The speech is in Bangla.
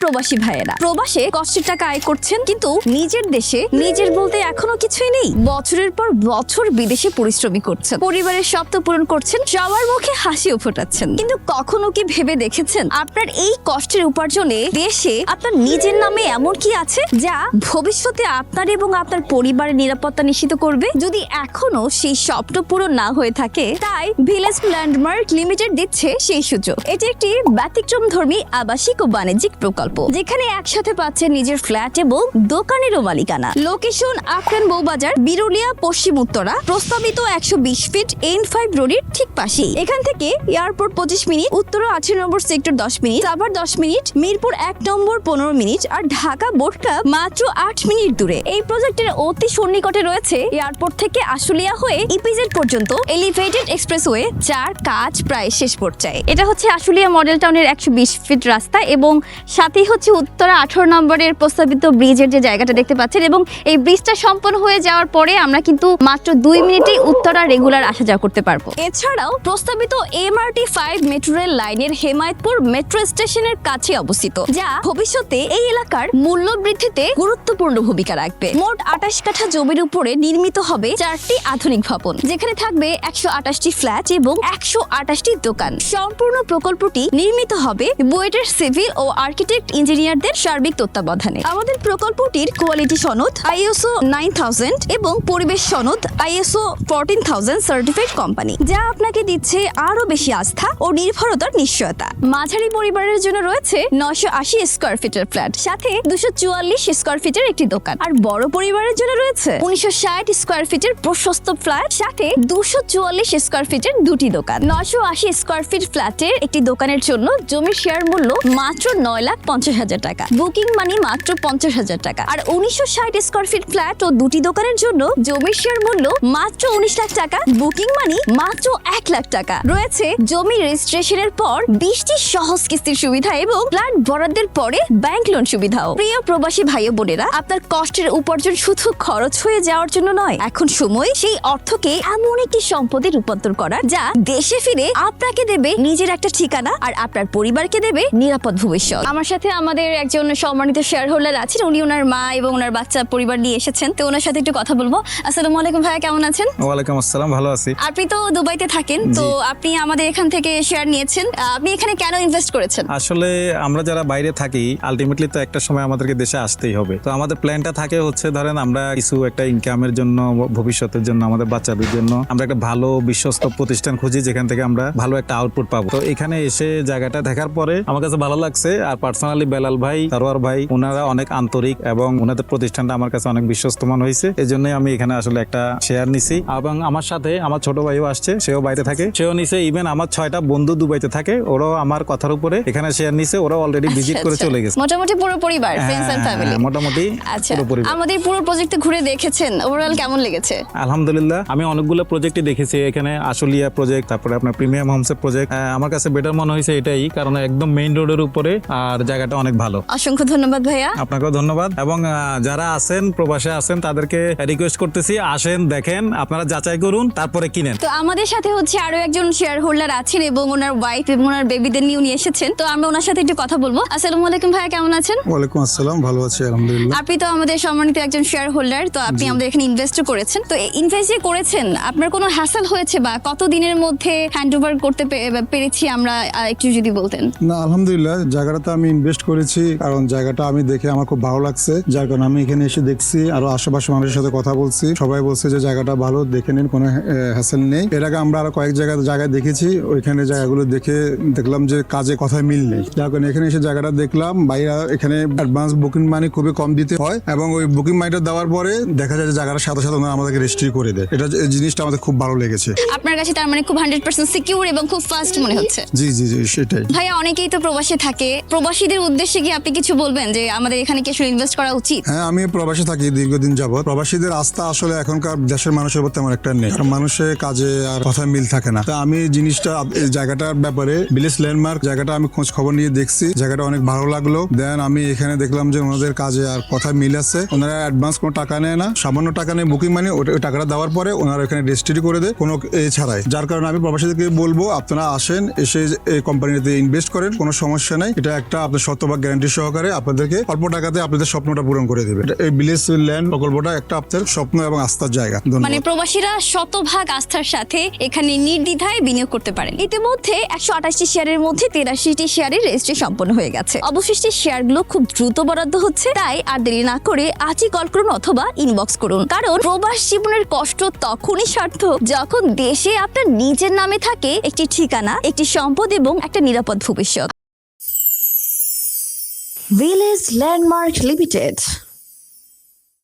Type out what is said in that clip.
প্রবাসী ভাইয়েরা প্রবাসে কষ্টের টাকা আয় করছেন, কিন্তু নিজের দেশে নিজের বলতে এখনো কিছুই নেই। বছরের পর বছর বিদেশে পরিশ্রমী করছেন, পরিবারের স্বপ্ন পূরণ করছেন, সবার মুখে হাসিও ফোটাচ্ছেন, কিন্তু কখনো কি ভেবে দেখেছেন আপনার এই কষ্টের উপার্জনে দেশে আপনার নিজের নামে এমন কি আছে যা ভবিষ্যতে আপনার এবং আপনার পরিবারের নিরাপত্তা নিশ্চিত করবে? যদি এখনো সেই স্বপ্ন পূরণ না হয়ে থাকে, তাই ভিলেজ ল্যান্ডমার্ক লিমিটেড দিচ্ছে সেই সুযোগ। এটি একটি ব্যতিক্রমধর্মী আবাসিক ও বাণিজ্যিক প্রকল্প, যেখানে একসাথে পাচ্ছেন নিজের ফ্ল্যাট এবং দোকানেরও মালিকানা। লোকেশন আফরান বউবাজার, বিরুলিয়া, পশ্চিম উত্তরা। প্রস্তাবিত 120 ফিট N5 রোডের ঠিক পাশেই। এখান থেকে airport 25 minute, Uttara 18 number sector 10 minute, Savar 10 minute, Mirpur 1 number 15 minute, আর ঢাকা বোট ক্লাব মাত্র 8 মিনিট দূরে। এই প্রজেক্টের অতি সন্নিকটে রয়েছে এয়ারপোর্ট থেকে আশুলিয়া হয়ে ইপিজেড পর্যন্ত এলিভেটেড এক্সপ্রেসওয়ে, যার কাজ প্রায় শেষ পর্যায়ে। এটা হচ্ছে আশুলিয়া মডেল টাউনের 120 ফিট রাস্তা, এবং সাথেই হচ্ছে উত্তরা 18 নম্বরের প্রস্তাবিত ব্রিজের যে জায়গাটা দেখতে পাচ্ছেন। এবং এই ব্রিজটা সম্পন্ন হয়ে যাওয়ার পরে আমরা কিন্তু মাত্র 2 মিনিটেই উত্তরা রেগুলার আসা যাওয়া করতে পারবো। এছাড়াও প্রস্তাবিত MRT 5 মেট্রো রেল লাইনের হেমায়তপুর মেট্রো স্টেশনের কাছে অবস্থিত, যা ভবিষ্যতে এই এলাকার মূল্য বৃদ্ধিতে গুরুত্বপূর্ণ ভূমিকা রাখবে। মোট 28 কাঠা জমির উপরে নির্মিত হবে 4টি আধুনিক ভবন, যেখানে থাকবে 128টি ফ্ল্যাট এবং 128টি দোকান। সম্পূর্ণ প্রকল্পটি নির্মিত হবে বুয়েটের সিভিল ও আর্কিটেক্ট ইঞ্জিনিয়ারদের সার্বিক তত্ত্বাবধানে। আমাদের প্রকল্পটির কোয়ালিটি সনদ ISO 9000 এবং পরিবেশ সনদ ISO 14000 সার্টিফাইড কোম্পানি, যা আপনাকে দিচ্ছে আরো বেশি আস্থা ও নির্ভরতার নিশ্চয়তা। মাঝারি পরিবারের জন্য রয়েছে 980 স্কয়ার ফিটের ফ্ল্যাট, সাথে 244 স্কয়ার ফিটের একটি দোকান। আর বড় পরিবারের জন্য রয়েছে 1960 স্কয়ার ফিটের প্রশস্ত ফ্ল্যাট, সাথে 244 স্কয়ার ফিটের দুটি দোকান। 980 স্কয়ার ফিট ফ্ল্যাটের একটি দোকানের জন্য জমির শেয়ার মূল্য মাত্র 9,50,000 টাকা, বুকিং মানি মাত্র 50,000 টাকা। আর 1960 স্কয়ার ফিট ফ্ল্যাট ও দুটি দোকানের জন্য জমির শেয়ার মূল্য মাত্র 19 লাখ টাকা, বুকিং মানি মাত্র 1 লাখ টাকা। রয়েছে জমি রেজিস্ট্রেশনের পর 20টি সহজ কিস্তির সুবিধা এবং ফ্ল্যাট বরাদ্দের পরে ব্যাংক লোন সুবিধাও। প্রিয় প্রবাসী ভাই ও বোনেরা, আপনার কষ্টের উপার্জন শুধু খরচ হয়ে যাওয়ার জন্য নয়, এখন সময় সেই অর্থকে এমন একটি সম্পদে রূপান্তর করার, যা দেশে ফিরে আপনাকে দেবে নিজের একটা ঠিকানা আর আপনার পরিবারকে দেবে নিরাপদ ভবিষ্যৎ। আমার সাথে আমাদের একজন সম্মানিত শেয়ার হোল্ডার আছেন, উনি ওনার মা এবং ওনার বাচ্চা পরিবার নিয়ে এসেছেন, তো ওনার সাথে একটু কথা বলবো। আসসালামু আলাইকুম ভাইয়া, কেমন আছেন? ওয়ালাইকুম আসসালাম, ভালো আছি। আপনি তো দুবাইতে থাকেন, তো আপনি আমাদের এখান থেকে শেয়ার নিয়েছেন, আপনি এখানে কেন ইনভেস্ট করেছেন? আসলে আমরা যারা বাইরে থাকি, আলটিমেটলি তো একটা সময় আমাদেরকে দেশে আসতেই হবে। তো আমাদের প্ল্যানটা থাকে হচ্ছে, ধরেন আমরা কিছু একটা ইনকামের জন্য, ভবিষ্যতের জন্য, আমাদের বাচ্চাদের জন্য আমরা একটা ভালো বিশ্বস্ত প্রতিষ্ঠান খুঁজি, যেখান থেকে আমরা ভালো একটা আউটপুট পাবো। তো এখানে এসে জায়গাটা দেখার পরে আমার কাছে ভালো লাগছে। আর পার্সোনালি বেলাল ভাই, সারোয়ার ভাই, ওনারা অনেক আন্তরিক এবং ওনাদের প্রতিষ্ঠানটা আমার কাছে অনেক বিশ্বস্ত মনে হয়েছে। এই জন্যই আমি এখানে আসলে একটা শেয়ার নিছি। এবং আমার সাথে আমার ছোট ভাইও আসছে, সেও বাইরে থাকে, সেও নিছে। ইভেন আমার 6টা বন্ধু দুবাইতে থাকে, ওরাও আমার কথার উপরে এখানে শেয়ার নিছে। ওরা অলরেডি ভিজিট করে চলে গেছে। মোটামুটি পুরো পরিবার, ফ্রেন্ডস এন্ড ফ্যামিলি মোটামুটি পুরো পরিবার। আমাদের পুরো প্রজেক্ট ঘুরে দেখেছেন, ওভারঅল কেমন লেগেছে? আলহামদুলিল্লাহ, আমি অনেকগুলো প্রজেক্টই দেখেছি এখানে। আশুলিয়া প্রজেক্ট, তারপরে আপনার প্রিমিয়াম হোমসের প্রজেক্ট। আমার কাছে বেটার মনে হয়েছে এটাই, কারণ একদম মেইন রোডের উপরে আর জায়গাটা অনেক ভালো। অসংখ্য ধন্যবাদ ভাইয়া। আপনাকেও ধন্যবাদ। এবং যারা আছেন, প্রবাসে আছেন, তাদেরকে রিকোয়েস্ট করতেছি, আসেন, দেখেন, আপনারা যাচাই করুন, তারপরে কিনেন। তো আমাদের সাথে হচ্ছে আরো একজন শেয়ার হোল্ডার আছেন এবং ওনার ওয়াইফ এবং ওনার বেবিদের নিয়ে উনি এসেছেন, তো আমরা ওনার সাথে একটু কথা বলবো। আসসালামু আলাইকুম ভাইয়া, কেমন আছেন? ওয়ালাইকুম আসসালাম, ভালো আছি আলহামদুলিল্লাহ। আপনি তো আমাদের সম্মানিত একজন শেয়ার হোল্ডার, তো আপনি আমাদের এখানে ইনভেস্ট করেছেন, তো ইনভেস্ট যে করেছেন আপনার কোনো হ্যাসেল হয়েছে বা কত দিনের মধ্যে হ্যান্ডওভার করতে পেরেছি আমরা, একটু যদি বলতেন। না আলহামদুলিল্লাহ, জায়গাটাতে আমি ইনভেস্ট করেছি, কারণ জায়গাটা আমি দেখে আমার খুব ভালো লাগছে, যার কারণে আমি এখানে এসে দেখছি, আর আশেপাশে মানুষের সাথে কথা বলছি, সবাই বলছে যে জায়গাটা ভালো, দেখে নিন, কোনো হ্যাসেল নেই। এর আগে আমরা আরো কয়েক জায়গায় দেখেছি, ওইখানে জায়গাগুলো দেখে দেখলাম যে কাজে কথায় মিল নেই, যার কারণে এখানে এসে জায়গাটা দেখলাম। ভাইয়া এখানে অ্যাডভান্স বুকিং মানি খুবই কম দিতে হয়, এবং ওই বুকিং মানিটা দেওয়ার পরে দেখা যায় যে জায়গাটার সাথে সাথে ওনারা আমাদেরকে রেজিস্ট্রি করে দেয়। এটা জিনিসটা আমাদের খুব ভালো লেগেছে। আপনার কাছে তার মানে খুব 100% সিকিউর এবং খুব ফাস্ট মনে হচ্ছে। জি জি জি, সেটাই। ভাইয়া অনেকেই তো প্রবাসে থাকে, প্রবাসীদের উদ্দেশ্যে কি আপনি কিছু বলবেন যে আমাদের এখানে কি আসলে ইনভেস্ট করা উচিত? হ্যাঁ, আমি প্রবাসে থাকি দীর্ঘদিন যাবত। প্রবাসীদের আস্থা আসলে এখনকার দেশের মানুষের উপর তেমন একটা নেই, কারণ মানুষের কাজে আর কথায় মিল থাকে না। তা আমি জিনিসটা, এই জায়গাটার ব্যাপারে ভিলেজ ল্যান্ডমার্ক জায়গাটা আমি খোঁজ খবর নিয়ে দেখছি, জায়গাটা অনেক ভালো লাগলো। দেন আমি এখানে দেখলাম যে ওনাদের কাজে আর কথায় মিল আছে। ওনারা অ্যাডভান্স কোনো টাকা নেয় না, সামান্য টাকা নেই বুকিং মানি, ওই টাকাটা দেওয়ার পরে ওনারা এখানে রেজিস্ট্রি করে দেয় কোনো ছাড়াই। যার কারণে আমি প্রবাসীদেরকে বলবো, আপনারা আসেন, এসে এই কোম্পানিতে ইনভেস্ট করেন, কোনো সমস্যা নাই। এটা একটা আপনার শতভাগ গ্যারান্টি সহকারে আপনাদেরকে অল্প টাকাতে আপনাদের স্বপ্নটা পূরণ করে দেবে। এই ভিলেজ ল্যান্ড প্রকল্পটা একটা আপনার স্বপ্ন এবং আস্থার জায়গা। মানে ধন্যবাদ। প্রবাসীরা শতভাগ আস্থার সাথে এখানে নির্দ্বিধায় বিনিয়োগ করতে পারেন। ইতিমধ্যে 128টি শেয়ারের মধ্যে 83টি শেয়ারের রেজিস্ট্রি সম্পন্ন হয়ে গেছে। অবশিষ্ট শেয়ারগুলো খুব দ্রুত বরাদ্দ হচ্ছে, তাই আর দেরি না করে আজই কল করুন অথবা ইনবক্স করুন, কারণ প্রবাস জীবনের কষ্ট তখনই সার্থক যখন দেশে আপনার নিজের নামে থাকে একটি ঠিকানা, একটি সম্পদ এবং একটা নিরাপদ ভবিষ্যৎ। Village landmark limited.